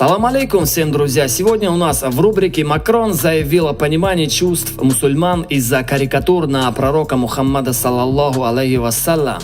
Салам алейкум всем, друзья! Сегодня у нас в рубрике Макрон заявил о понимании чувств мусульман из-за карикатур на пророка Мухаммада саллаллаху алейхи вассалям.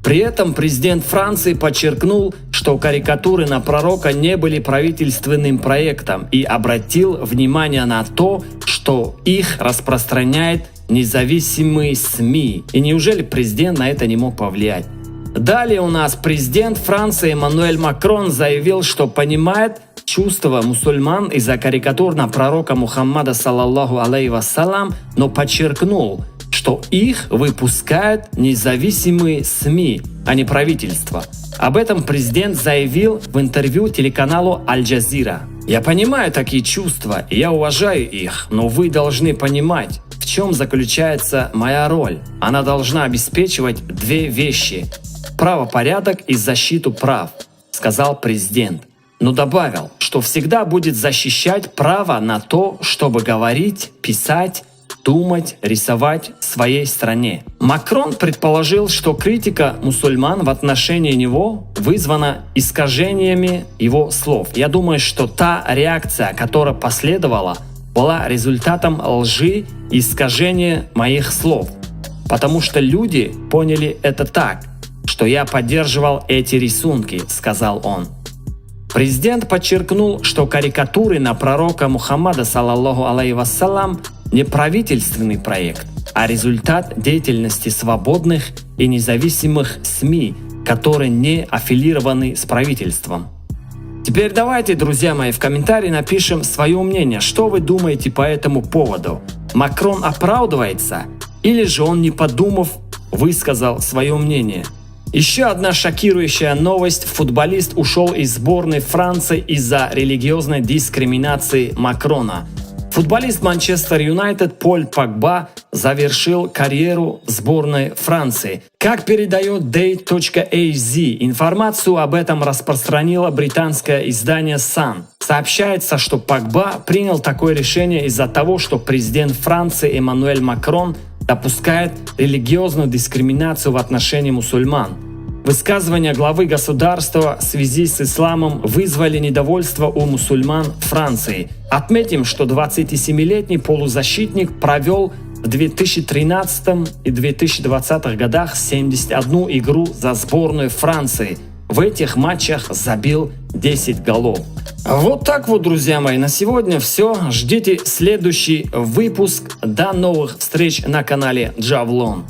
При этом президент Франции подчеркнул, что карикатуры на пророка не были правительственным проектом и обратил внимание на то, что их распространяет независимые СМИ. И неужели президент на это не мог повлиять? Далее у нас президент Франции Эммануэль Макрон заявил, что понимает чувства мусульман из-за карикатур на пророка Мухаммада саллаллаху алейхи вассалям, но подчеркнул, что их выпускают независимые СМИ, а не правительство. Об этом президент заявил в интервью телеканалу Аль-Джазира. «Я понимаю такие чувства, и я уважаю их, но вы должны понимать, в чем заключается моя роль. Она должна обеспечивать две вещи – правопорядок и защиту прав», – сказал президент. Но добавил, что всегда будет защищать право на то, чтобы говорить, писать, думать, рисовать в своей стране. Макрон предположил, что критика мусульман в отношении него вызвана искажениями его слов. Я думаю, что та реакция, которая последовала, была результатом лжи и искажения моих слов. Потому что люди поняли это так, что я поддерживал эти рисунки, сказал он. Президент подчеркнул, что карикатуры на пророка Мухаммада саллаллаху алейхи вассалям не правительственный проект, а результат деятельности свободных и независимых СМИ, которые не аффилированы с правительством. Теперь давайте, друзья мои, в комментарии напишем свое мнение, что вы думаете по этому поводу. Макрон оправдывается или же он, не подумав, высказал свое мнение? Еще одна шокирующая новость. Футболист ушел из сборной Франции из-за религиозной дискриминации Макрона. Футболист Манчестер Юнайтед Поль Погба завершил карьеру в сборной Франции. Как передает Date.az, информацию об этом распространило британское издание Sun. Сообщается, что Погба принял такое решение из-за того, что президент Франции Эммануэль Макрон допускает религиозную дискриминацию в отношении мусульман. Высказывания главы государства в связи с исламом вызвали недовольство у мусульман Франции. Отметим, что 27-летний полузащитник провел в 2013 и 2020 годах 71 игру за сборную Франции. В этих матчах забил 10 голов. Вот так вот, друзья мои, на сегодня все. Ждите следующий выпуск. До новых встреч на канале Джавлон.